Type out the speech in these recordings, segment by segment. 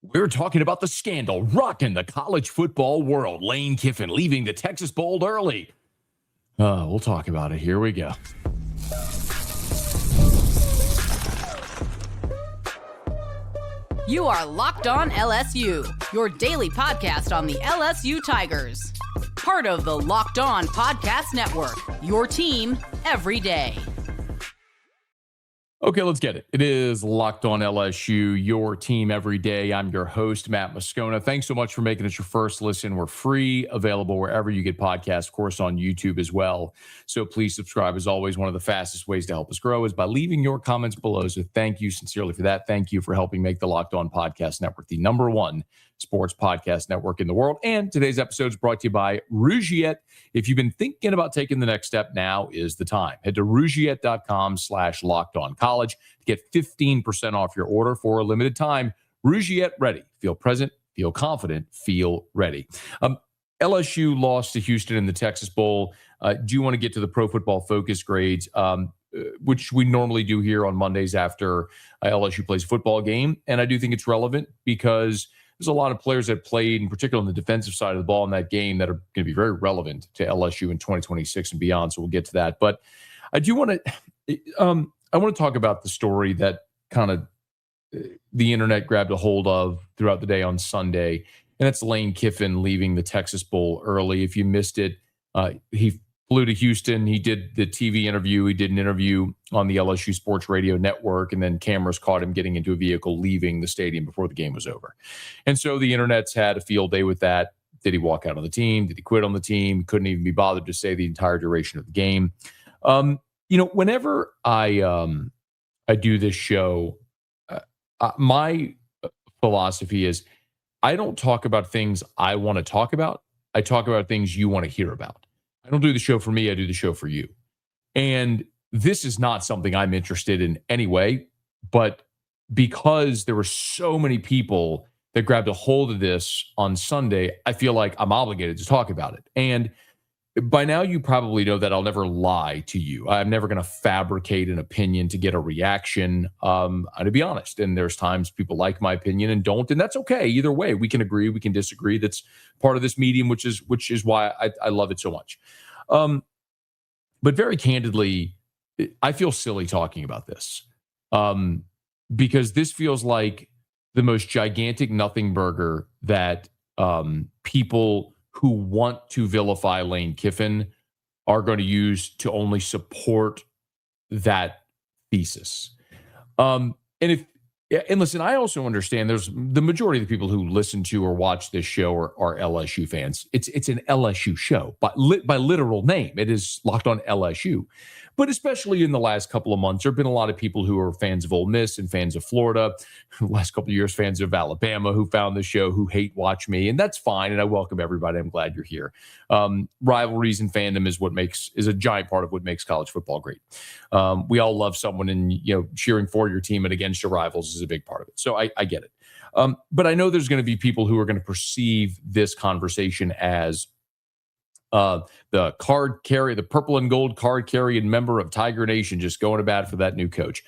We're talking about the scandal rocking the college football world. Lane Kiffin leaving the Texas Bowl early. We'll talk about it. Here we go. You are Locked On LSU, your daily podcast on the LSU Tigers. Part of the Locked On Podcast Network, your team every day. Okay, let's get it. It is Locked On LSU, your team every day. I'm your host, Matt Moscona. Thanks so much for making it your first listen. We're free, available wherever you get podcasts, of course, on YouTube as well. So please subscribe. As always, one of the fastest ways to help us grow is by leaving your comments below. So thank you sincerely for that. Thank you for helping make the Locked On Podcast Network the #1 sports podcast network in the world. And today's episode is brought to you by Rougiette. If you've been thinking about taking the next step, now is the time. Head to Rougiette.com/LockedOnCollege to get 15% off your order for a limited time. Rougiette ready. Feel present, feel confident, feel ready. LSU lost to Houston in the Texas Bowl. Do you want to get to the Pro Football Focus grades, which we normally do here on Mondays after LSU plays a football game? And I do think it's relevant because there's a lot of players that played, in particular on the defensive side of the ball in that game, that are going to be very relevant to LSU in 2026 and beyond. So we'll get to that. But I do want to, I want to talk about the story that kind of the internet grabbed a hold of throughout the day on Sunday, and that's Lane Kiffin leaving the Texas Bowl early. If you missed it, he flew to Houston. He did the TV interview. He did an interview on the LSU Sports Radio Network, and then cameras caught him getting into a vehicle leaving the stadium before the game was over. And so the internet's had a field day with that. Did he walk out on the team? Did he quit on the team? Couldn't even be bothered to say the entire duration of the game. Whenever I do this show, my philosophy is I don't talk about things I want to talk about. I talk about things you want to hear about. I don't do the show for me. I do the show for you. And this is not something I'm interested in anyway, but because there were so many people that grabbed a hold of this on Sunday, I feel like I'm obligated to talk about it. And by now, you probably know that I'll never lie to you. I'm never going to fabricate an opinion to get a reaction, to be honest. And there's times people like my opinion and don't, and that's okay. Either way, we can agree, we can disagree. That's part of this medium, which is why I love it so much. But very candidly, I feel silly talking about this because this feels like the most gigantic nothing burger that people who want to vilify Lane Kiffin are going to use to only support that thesis. And listen, I also understand there's the majority of the people who listen to or watch this show are LSU fans. It's an LSU show, but by literal name, it is Locked On LSU. But especially in the last couple of months, there have been a lot of people who are fans of Ole Miss and fans of Florida. The last couple of years, fans of Alabama who found the show, who hate watch me, and that's fine. And I welcome everybody. I'm glad you're here. Rivalries and fandom is a giant part of what makes college football great. We all love someone, and cheering for your team and against your rivals is a big part of it. So I get it. But I know there's going to be people who are going to perceive this conversation as the purple and gold card carrying member of Tiger Nation just going to bat for that new coach.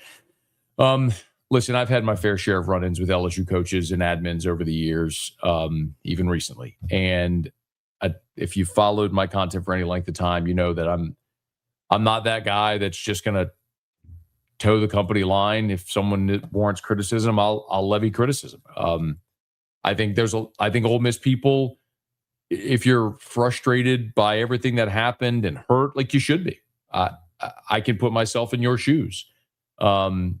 Listen, I've had my fair share of run-ins with LSU coaches and admins over the years, even recently. And if you followed my content for any length of time, you know that I'm not that guy that's just going to toe the company line. If someone warrants criticism, I'll levy criticism. I think Ole Miss people, if you're frustrated by everything that happened and hurt, like you should be, I can put myself in your shoes, and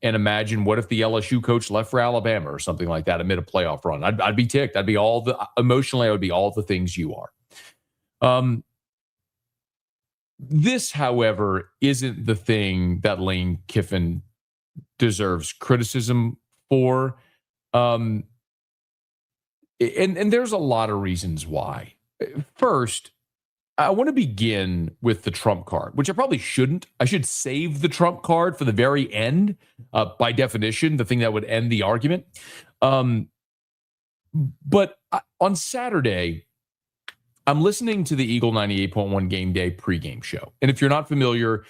imagine what if the LSU coach left for Alabama or something like that amid a playoff run. I'd be ticked. I would be all the things you are. This, however, isn't the thing that Lane Kiffin deserves criticism for. And there's a lot of reasons why. First, I want to begin with the trump card, which I probably shouldn't. I should save the trump card for the very end, by definition, the thing that would end the argument. But on Saturday, I'm listening to the Eagle 98.1 Game Day pregame show. And if you're not familiar,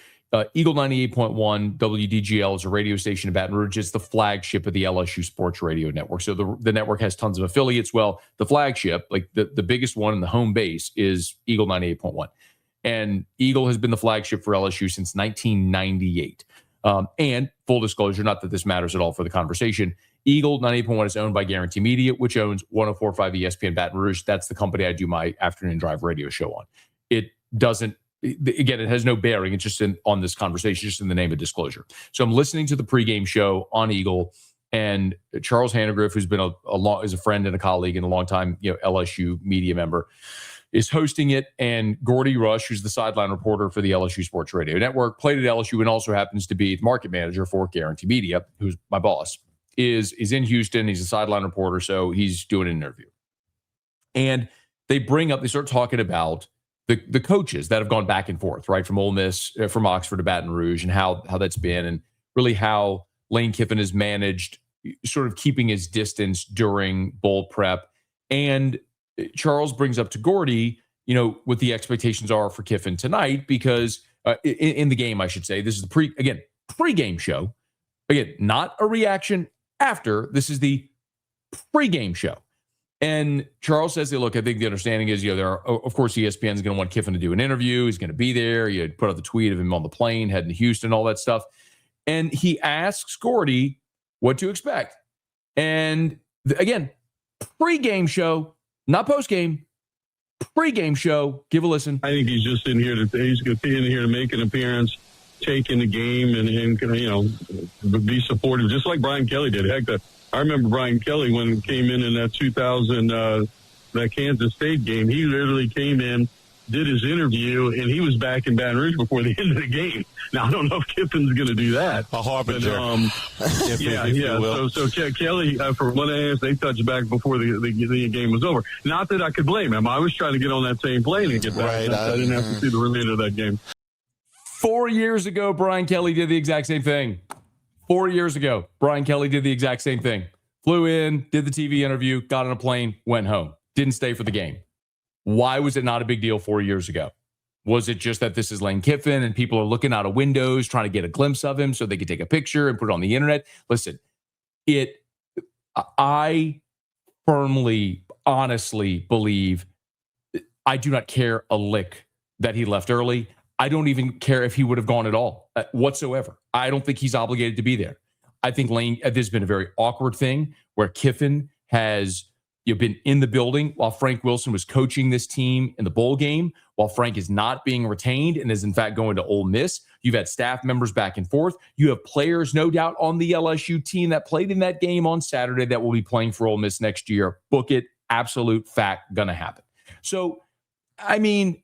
Eagle 98.1 WDGL is a radio station in Baton Rouge. It's the flagship of the LSU Sports Radio Network. So the network has tons of affiliates. Well, the flagship, like the biggest one and the home base, is Eagle 98.1. And Eagle has been the flagship for LSU since 1998. And full disclosure, not that this matters at all for the conversation, Eagle 98.1 is owned by Guarantee Media, which owns 104.5 ESPN Baton Rouge. That's the company I do my afternoon drive radio show on. It doesn't, again, it has no bearing. It's just on this conversation, just in the name of disclosure. So I'm listening to the pregame show on Eagle, and Charles Hannegriff, who's been is a friend and a colleague and a long time LSU media member, is hosting it. And Gordy Rush, who's the sideline reporter for the LSU Sports Radio Network, played at LSU and also happens to be the market manager for Guarantee Media, who's my boss, is in Houston. He's a sideline reporter, so he's doing an interview. And they start talking about the coaches that have gone back and forth, right, from Ole Miss, from Oxford to Baton Rouge, and how that's been, and really how Lane Kiffin has managed sort of keeping his distance during bowl prep. And Charles brings up to Gordy, what the expectations are for Kiffin tonight, because in the game, I should say, this is the pregame show. Again, not a reaction after. This is the pregame show. And Charles says, look, I think the understanding is, of course, ESPN is going to want Kiffin to do an interview. He's going to be there. You put out the tweet of him on the plane, heading to Houston, all that stuff. And he asks Gordy what to expect. And again, pregame show, not postgame, pregame show. Give a listen. I think he's just in here to make an appearance, take in the game, and be supportive, just like Brian Kelly did. Heck, I remember Brian Kelly when he came in that 2000 that Kansas State game. He literally came in, did his interview, and he was back in Baton Rouge before the end of the game. Now, I don't know if Kiffin's going to do that. A harbinger. So Kelly, for one hand, they touched back before the game was over. Not that I could blame him. I was trying to get on that same plane and get back. Right, I didn't have to see the remainder of that game. 4 years ago, Brian Kelly did the exact same thing. 4 years ago, Brian Kelly did the exact same thing. Flew in, did the TV interview, got on a plane, went home. Didn't stay for the game. Why was it not a big deal 4 years ago? Was it just that this is Lane Kiffin and people are looking out of windows trying to get a glimpse of him so they could take a picture and put it on the internet? Listen, I firmly, honestly believe, I do not care a lick that he left early. I don't even care if he would have gone at all whatsoever. I don't think he's obligated to be there. I think Lane, this has been a very awkward thing where Kiffin has been in the building while Frank Wilson was coaching this team in the bowl game, while Frank is not being retained and is in fact going to Ole Miss. You've had staff members back and forth. You have players, no doubt, on the LSU team that played in that game on Saturday that will be playing for Ole Miss next year. Book it. Absolute fact. Gonna happen. So, I mean,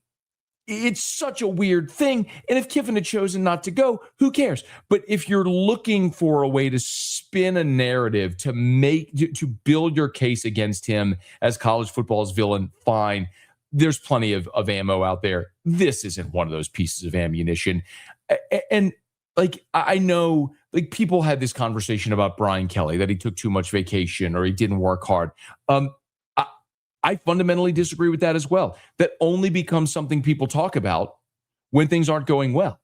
it's such a weird thing. And if Kiffin had chosen not to go, who cares? But if you're looking for a way to spin a narrative to build your case against him as college football's villain, fine. There's plenty of ammo out there. This isn't one of those pieces of ammunition. And I know people had this conversation about Brian Kelly, that he took too much vacation or he didn't work hard. I fundamentally disagree with that as well. That only becomes something people talk about when things aren't going well.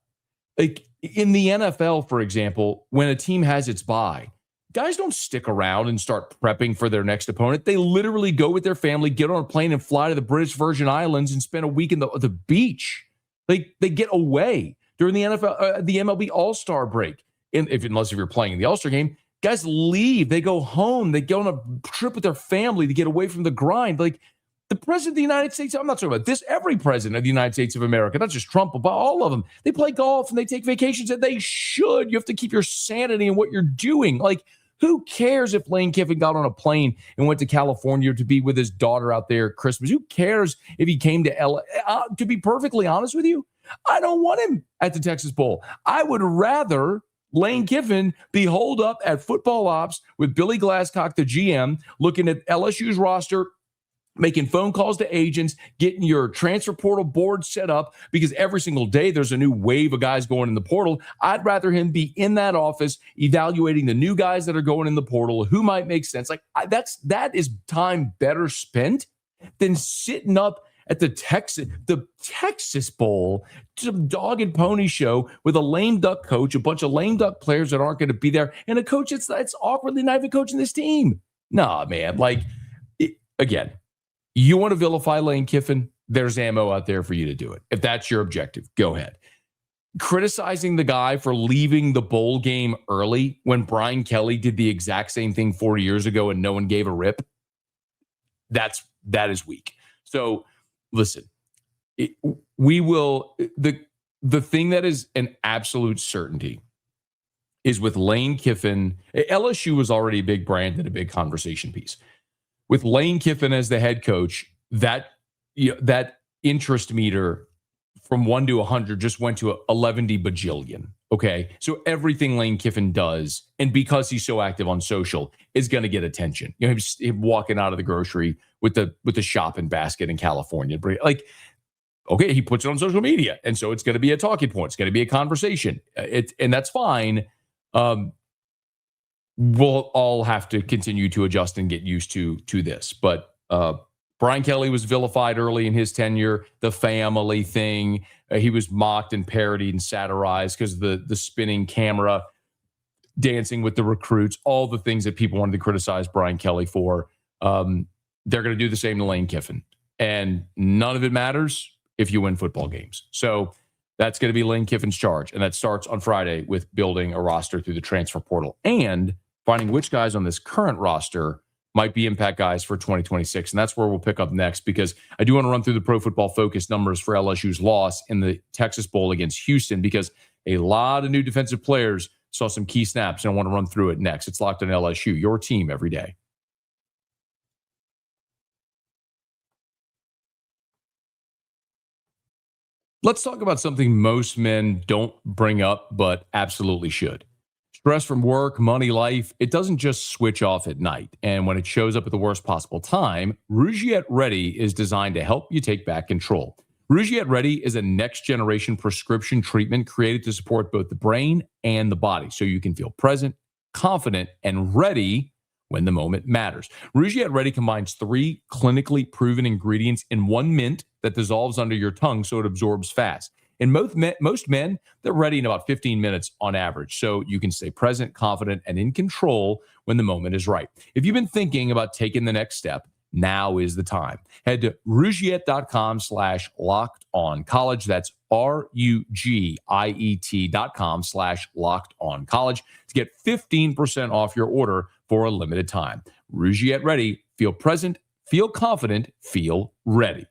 Like in the NFL, for example, when a team has its bye, guys don't stick around and start prepping for their next opponent. They literally go with their family, get on a plane and fly to the British Virgin Islands and spend a week in the beach. They get away during the MLB All-Star break. Unless if you're playing in the All-Star game, guys leave. They go home. They go on a trip with their family to get away from the grind. Like the president of the United States, I'm not talking about this, every president of the United States of America, not just Trump, but all of them, they play golf and they take vacations, and they should. You have to keep your sanity in what you're doing. Like, who cares if Lane Kiffin got on a plane and went to California to be with his daughter out there at Christmas? Who cares if he came to LA? To be perfectly honest with you, I don't want him at the Texas Bowl. I would rather Lane Kiffin be holed up at football ops with Billy Glasscock, the GM, looking at LSU's roster, making phone calls to agents, getting your transfer portal board set up, because every single day there's a new wave of guys going in the portal. I'd rather him be in that office evaluating the new guys that are going in the portal, who might make sense. That is time better spent than sitting up at the Texas Bowl, some dog and pony show with a lame duck coach, a bunch of lame duck players that aren't going to be there, and a coach that's awkwardly not even coaching this team. Nah, man. Again, you want to vilify Lane Kiffin? There's ammo out there for you to do it. If that's your objective, go ahead. Criticizing the guy for leaving the bowl game early when Brian Kelly did the exact same thing 4 years ago and no one gave a rip, that is weak. So listen, the thing that is an absolute certainty is with Lane Kiffin. LSU was already a big brand and a big conversation piece. With Lane Kiffin as the head coach, that interest meter from 1 to 100 just went to 11 bajillion. Okay. So everything Lane Kiffin does, and because he's so active on social, is going to get attention. Him walking out of the grocery with the shopping basket in California. Okay, he puts it on social media. And so it's going to be a talking point. It's going to be a conversation. And that's fine. We'll all have to continue to adjust and get used to this. But Brian Kelly was vilified early in his tenure. The family thing, he was mocked and parodied and satirized because the spinning camera, dancing with the recruits, all the things that people wanted to criticize Brian Kelly for. They're going to do the same to Lane Kiffin. And none of it matters if you win football games. So that's going to be Lane Kiffin's charge. And that starts on Friday with building a roster through the transfer portal and finding which guys on this current roster might be impact guys for 2026. And that's where we'll pick up next, because I do want to run through the Pro Football Focus numbers for LSU's loss in the Texas Bowl against Houston, because a lot of new defensive players saw some key snaps, and I want to run through it next. It's Locked on LSU, your team every day. Let's talk about something most men don't bring up, but absolutely should. Stress from work, money, life, it doesn't just switch off at night. And when it shows up at the worst possible time, Rougiette Ready is designed to help you take back control. Rougiette Ready is a next-generation prescription treatment created to support both the brain and the body, so you can feel present, confident, and ready when the moment matters. Rougiette Ready combines 3 clinically proven ingredients in one mint that dissolves under your tongue so it absorbs fast. And most men, they're ready in about 15 minutes on average, so you can stay present, confident, and in control when the moment is right. If you've been thinking about taking the next step, now is the time. Head to Rougiette.com/lockedoncollege. That's RUGIET.com/lockedoncollege to get 15% off your order for a limited time. Rougiette Ready. Feel present, feel confident, feel ready.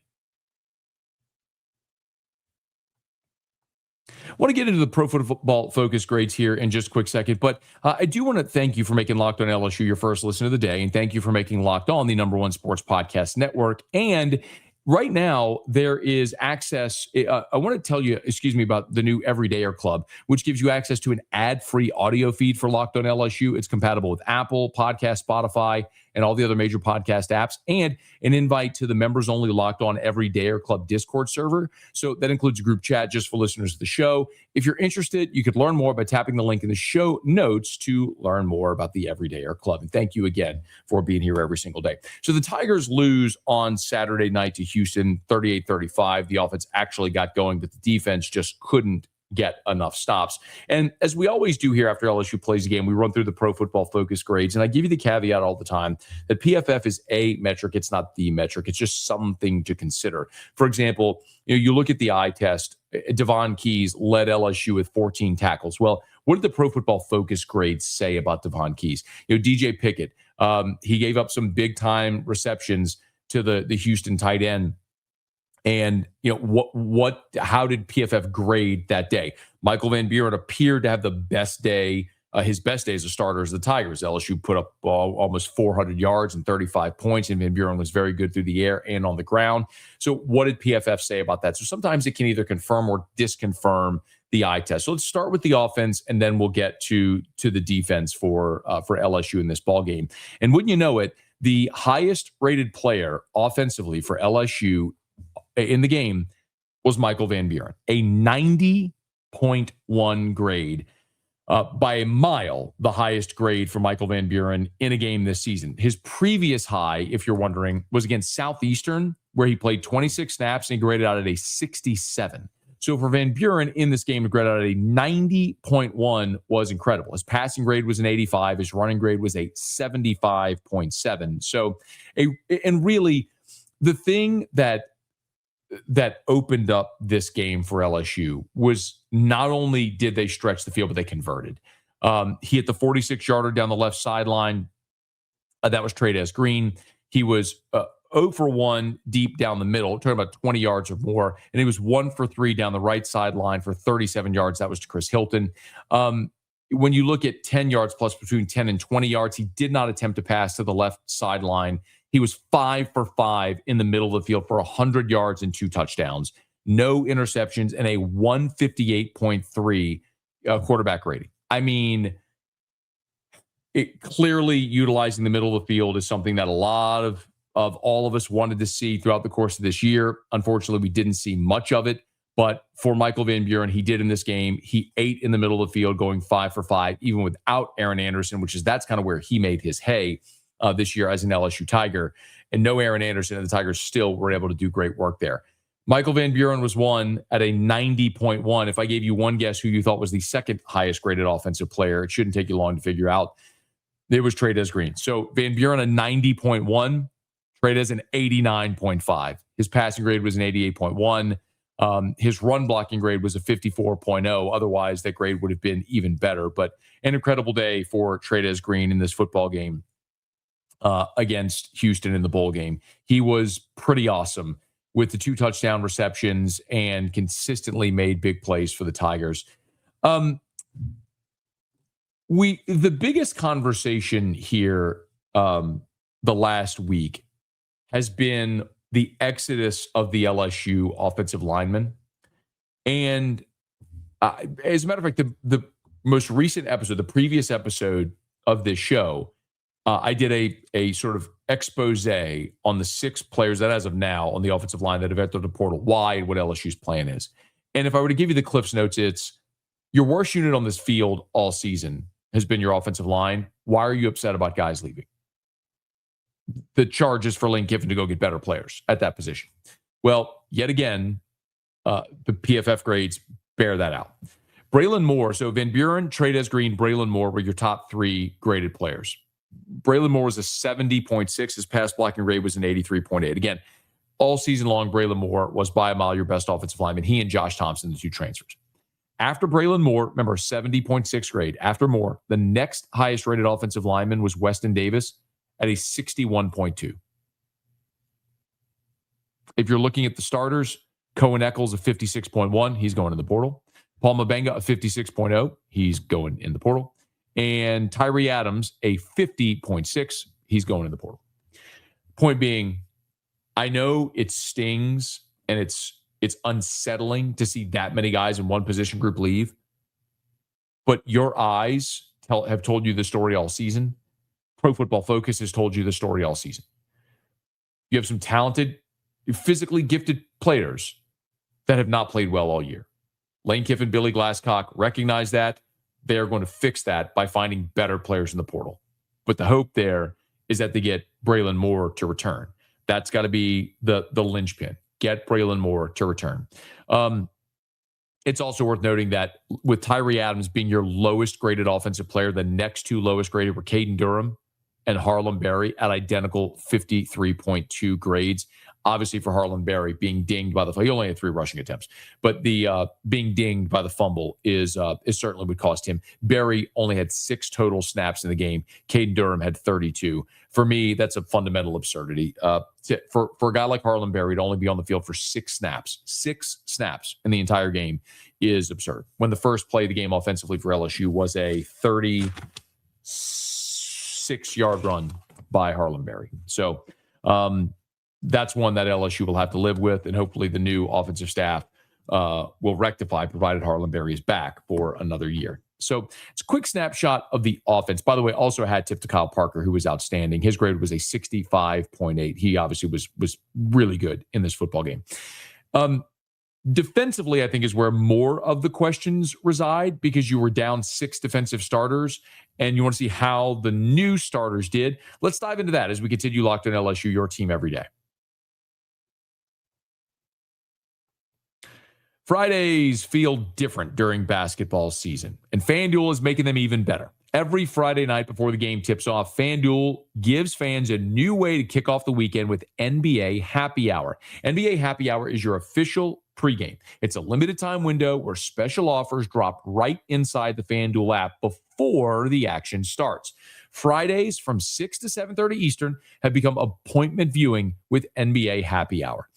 I want to get into the Pro Football Focus grades here in just a quick second, but I do want to thank you for making Locked on LSU your first listen of the day, and thank you for making Locked on the #1 sports podcast network. And right now, there is access. I want to tell you, about the new Everydayer Club, which gives you access to an ad-free audio feed for Locked on LSU. It's compatible with Apple Podcast, Spotify, and all the other major podcast apps, and an invite to the members-only Locked on Everydayer Club Discord server. So that includes a group chat just for listeners of the show. If you're interested, you could learn more by tapping the link in the show notes to learn more about the Everydayer Club. And thank you again for being here every single day. So the Tigers lose on Saturday night to Houston, 38-35. The offense actually got going, but the defense just couldn't get enough stops. And as we always do here after LSU plays a game, we run through the Pro Football Focus grades. And I give you the caveat all the time that PFF is a metric. It's not the metric. It's just something to consider. For example, you look at the eye test. Davhon Keys led LSU with 14 tackles. Well, what did the Pro Football Focus grades say about Davhon Keys? DJ Pickett, he gave up some big time receptions to the Houston tight end. And how did PFF grade that day? Michael Van Buren appeared to have the best day, his best day as a starter as the Tigers. LSU put up almost 400 yards and 35 points, and Van Buren was very good through the air and on the ground. So what did PFF say about that? So sometimes it can either confirm or disconfirm the eye test. So let's start with the offense, and then we'll get to the defense for LSU in this ball game. And wouldn't you know it, the highest rated player offensively for LSU in the game was Michael Van Buren, a 90.1 grade. by a mile, the highest grade for Michael Van Buren in a game this season. His previous high, if you're wondering, was against Southeastern, where he played 26 snaps and he graded out at a 67. So for Van Buren in this game, to grade out at a 90.1 was incredible. His passing grade was an 85. His running grade was a 75.7. So, and really, the thing that opened up this game for LSU was not only did they stretch the field, but they converted. He hit the 46-yarder down the left sideline. That was Trey'Dez Green. He was 0 for 1 deep down the middle, talking about 20 yards or more. And he was 1 for 3 down the right sideline for 37 yards. That was to Chris Hilton. When you look at 10 yards plus between 10 and 20 yards, he did not attempt to pass to the left sideline. He was 5 for 5 in the middle of the field for 100 yards and 2 touchdowns, no interceptions, and a 158.3 quarterback rating. I mean, it clearly utilizing the middle of the field is something that a lot of all of us wanted to see throughout the course of this year. Unfortunately, we didn't see much of it. But for Michael Van Buren, he did in this game. He ate in the middle of the field, going 5 for 5, even without Aaron Anderson, that's kind of where he made his hay this year as an LSU Tiger. And no Aaron Anderson, and the Tigers still were able to do great work there. Michael Van Buren was one at a 90.1. If I gave you one guess who you thought was the second highest graded offensive player, it shouldn't take you long to figure out. It was Trey'Dez Green. So Van Buren a 90.1, Trey'Dez an 89.5. His passing grade was an 88.1. His run blocking grade was a 54.0. Otherwise, that grade would have been even better. But an incredible day for Trey'Dez Green in this football game against Houston in the bowl game. He was pretty awesome with the 2 touchdown receptions and consistently made big plays for the Tigers. The biggest conversation here the last week has been the exodus of the LSU offensive linemen. And as a matter of fact, the most recent episode, the previous episode of this show, I did a sort of expose on the 6 players that as of now on the offensive line that have entered the portal, why and what LSU's plan is. And if I were to give you the Cliff's Notes, it's your worst unit on this field all season has been your offensive line. Why are you upset about guys leaving? The charge is for Lane Kiffin to go get better players at that position. Well, yet again, the PFF grades bear that out. Braylon Moore, so Van Buren, Trey'Dez Green, Braylon Moore were your top 3 graded players. Braylon Moore was a 70.6. His pass blocking grade was an 83.8. Again, all season long, Braylon Moore was by a mile your best offensive lineman. He and Josh Thompson, the 2 transfers. After Braylon Moore, remember, 70.6 grade. After Moore, the next highest rated offensive lineman was Weston Davis at a 61.2. If you're looking at the starters, Cohen Eccles a 56.1. He's going in the portal. Paul Mabenga a 56.0. He's going in the portal. And Tyree Adams, a 50.6. He's going in the portal. Point being, I know it stings and it's unsettling to see that many guys in one position group leave. But your eyes have told you the story all season. Pro Football Focus has told you the story all season. You have some talented, physically gifted players that have not played well all year. Lane Kiffin, Billy Glasscock recognize that. They are going to fix that by finding better players in the portal. But the hope there is that they get Braylon Moore to return. That's got to be the linchpin. Get Braylon Moore to return. It's also worth noting that with Tyree Adams being your lowest graded offensive player, the next 2 lowest graded were Caden Durham and Harlem Berry at identical 53.2 grades. Obviously, for Harlem Berry, being dinged by he only had 3 rushing attempts, but the being dinged by the fumble is certainly would cost him. Berry only had 6 total snaps in the game. Caden Durham had 32. For me, that's a fundamental absurdity. For a guy like Harlem Berry to only be on the field for 6 snaps in the entire game is absurd. When the first play of the game offensively for LSU was a 36-yard run by Harlem Berry. So, that's one that LSU will have to live with, and hopefully the new offensive staff will rectify, provided Harlem Berry is back for another year. So it's a quick snapshot of the offense. By the way, also had tip to Kyle Parker, who was outstanding. His grade was a 65.8. He obviously was really good in this football game. Defensively, I think, is where more of the questions reside because you were down 6 defensive starters and you want to see how the new starters did. Let's dive into that as we continue Locked On LSU, your team every day. Fridays feel different during basketball season, and FanDuel is making them even better. Every Friday night before the game tips off, FanDuel gives fans a new way to kick off the weekend with NBA Happy Hour. NBA Happy Hour is your official pregame. It's a limited time window where special offers drop right inside the FanDuel app before the action starts. Fridays from 6 to 7:30 Eastern have become appointment viewing with NBA Happy Hour.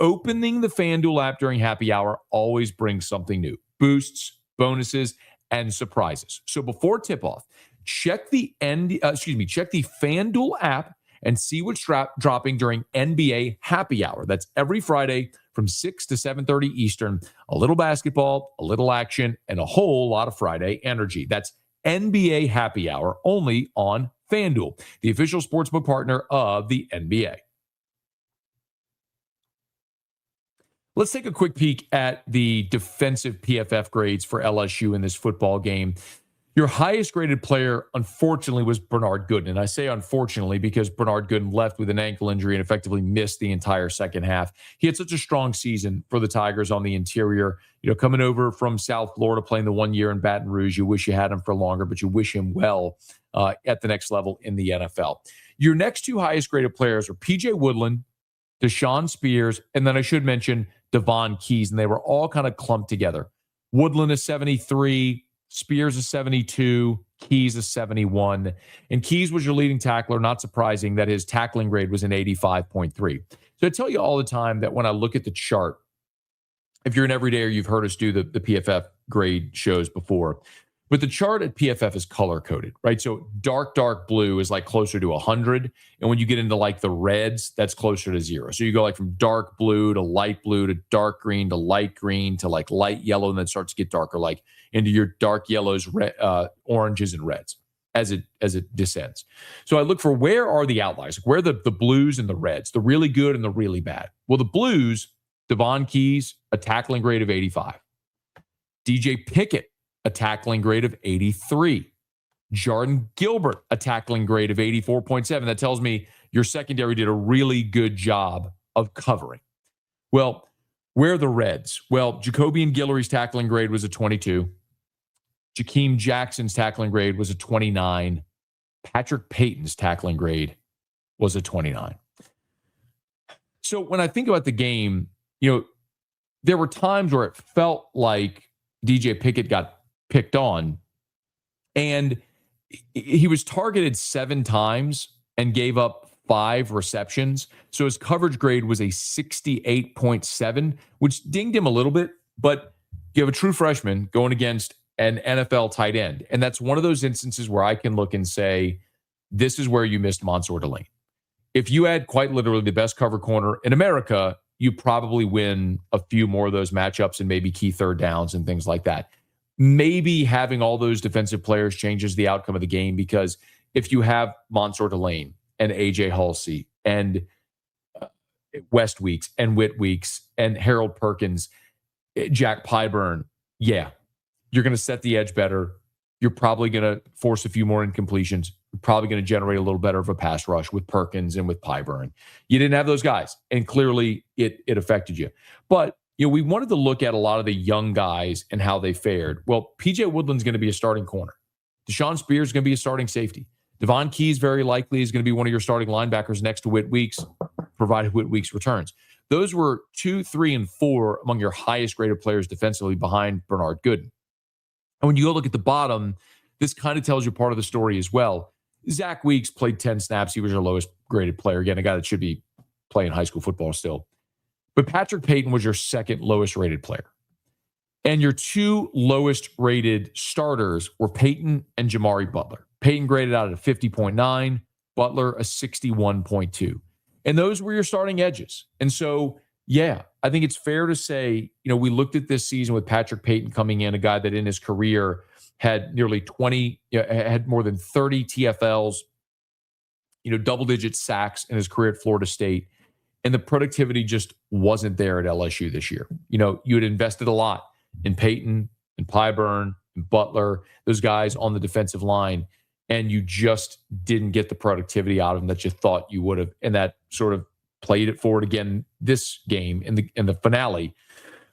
Opening the FanDuel app during Happy Hour always brings something new: boosts, bonuses, and surprises. So before tip-off, check the FanDuel app and see what's dropping during NBA Happy Hour. That's every Friday from 6 to 7:30 Eastern. A little basketball, a little action, and a whole lot of Friday energy. That's NBA Happy Hour only on FanDuel, the official sportsbook partner of the NBA. Let's take a quick peek at the defensive PFF grades for LSU in this football game. Your highest graded player, unfortunately, was Bernard Gooden. And I say unfortunately because Bernard Gooden left with an ankle injury and effectively missed the entire second half. He had such a strong season for the Tigers on the interior. Coming over from South Florida, playing the 1 year in Baton Rouge, you wish you had him for longer, but you wish him well at the next level in the NFL. Your next 2 highest graded players are PJ Woodland, Dashawn Spears, and then I should mention Davhon Keys, and they were all kind of clumped together. Woodland is 73, Spears is 72, Keys is 71. And Keys was your leading tackler. Not surprising that his tackling grade was an 85.3. So I tell you all the time that when I look at the chart, if you're an everydayer, you've heard us do the PFF grade shows before. But the chart at PFF is color-coded, right? So dark blue is like closer to 100. And when you get into like the reds, that's closer to 0. So you go like from dark blue to dark green to like light yellow, and then starts to get darker, like into your dark yellows, oranges, and reds as it descends. So I look for where are the outliers, where are the blues and the reds, the really good and the really bad. Well, the blues, Davhon Keys, a tackling grade of 85. DJ Pickett, a tackling grade of 83. Jordan Gilbert, a tackling grade of 84.7. That tells me your secondary did a really good job of covering. Well, where are the reds? Well, Jacobian Guillory's tackling grade was a 22. Jakeem Jackson's tackling grade was a 29. Patrick Payton's tackling grade was a 29. So when I think about the game, there were times where it felt like DJ Pickett got picked on, and he was targeted 7 times and gave up 5 receptions. So his coverage grade was a 68.7, which dinged him a little bit, but you have a true freshman going against an NFL tight end. And that's one of those instances where I can look and say, this is where you missed Mansour Delane. If you had quite literally the best cover corner in America, you probably win a few more of those matchups and maybe key third downs and things like that. Maybe having all those defensive players changes the outcome of the game, because if you have Mansour Delane and AJ Halsey and West Weeks and Whit Weeks and Harold Perkins, Jack Pyburn, you're going to set the edge better. You're probably going to force a few more incompletions. You're probably going to generate a little better of a pass rush with Perkins and with Pyburn. You didn't have those guys, and clearly it affected you. But we wanted to look at a lot of the young guys and how they fared. Well, PJ Woodland's going to be a starting corner. Dashawn Spears is going to be a starting safety. Davhon Keys very likely is going to be one of your starting linebackers next to Whit Weeks, provided Whit Weeks returns. Those were 2, 3, and 4 among your highest graded players defensively behind Bernard Gooden. And when you go look at the bottom, this kind of tells you part of the story as well. Zach Weeks played 10 snaps. He was your lowest graded player. Again, a guy that should be playing high school football still. But Patrick Payton was your second lowest rated player. And your 2 lowest rated starters were Payton and Jamari Butler. Payton graded out at a 50.9, Butler a 61.2. And those were your starting edges. And so, I think it's fair to say, we looked at this season with Patrick Payton coming in, a guy that in his career had nearly 20, had more than 30 TFLs, double-digit sacks in his career at Florida State. And the productivity just wasn't there at LSU this year. You know, you had invested a lot in Peyton and Pyburn and Butler, those guys on the defensive line, and you just didn't get the productivity out of them that you thought you would have. And that sort of played it forward again this game in the finale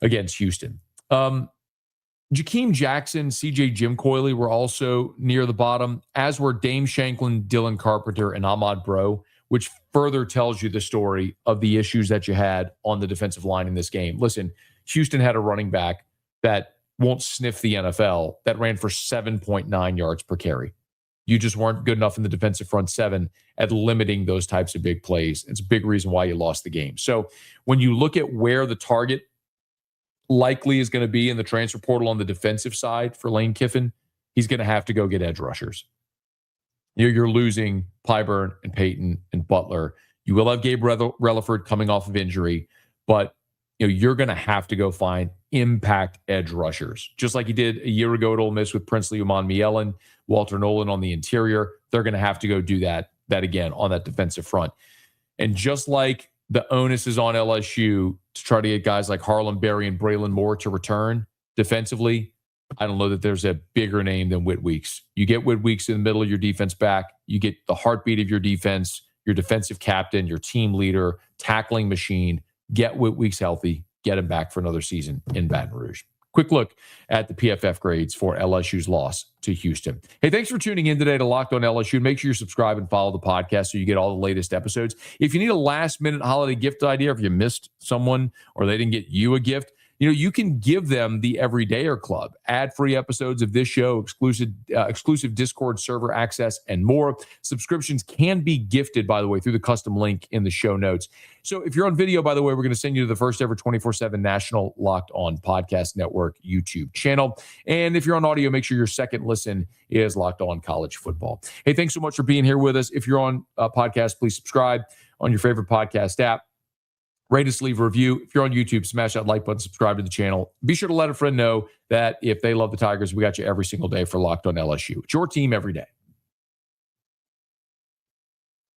against Houston. Jakeem Jackson, CJ Jim Coyley were also near the bottom, as were Dame Shanklin, Dylan Carpenter, and Ahmad Bro, which further tells you the story of the issues that you had on the defensive line in this game. Listen, Houston had a running back that won't sniff the NFL that ran for 7.9 yards per carry. You just weren't good enough in the defensive front seven at limiting those types of big plays. It's a big reason why you lost the game. So when you look at where the target likely is going to be in the transfer portal on the defensive side for Lane Kiffin, he's going to have to go get edge rushers. You're losing Pyburn and Peyton and Butler. You will have Gabe Relaford coming off of injury, but you're going to have to go find impact edge rushers, just like he did a year ago at Ole Miss with Princely Uman-Mielen, Walter Nolan on the interior. They're going to have to go do that again on that defensive front. And just like the onus is on LSU to try to get guys like Harlem Berry and Braylon Moore to return defensively, I don't know that there's a bigger name than Whit Weeks. You get Whit Weeks in the middle of your defense back. You get the heartbeat of your defense, your defensive captain, your team leader, tackling machine. Get Whit Weeks healthy. Get him back for another season in Baton Rouge. Quick look at the PFF grades for LSU's loss to Houston. Hey, thanks for tuning in today to Locked On LSU. Make sure you subscribe and follow the podcast so you get all the latest episodes. If you need a last-minute holiday gift idea, if you missed someone or they didn't get you a gift, you can give them the Everydayer Club, ad-free episodes of this show, exclusive Discord server access, and more. Subscriptions can be gifted, by the way, through the custom link in the show notes. So if you're on video, by the way, we're going to send you to the first ever 24/7 National Locked On Podcast Network YouTube channel. And if you're on audio, make sure your second listen is Locked On College Football. Hey, thanks so much for being here with us. If you're on podcast, please subscribe on your favorite podcast app. Rate us, leave a review. If you're on YouTube, smash that like button, subscribe to the channel. Be sure to let a friend know that if they love the Tigers, we got you every single day for Locked On LSU. It's your team every day.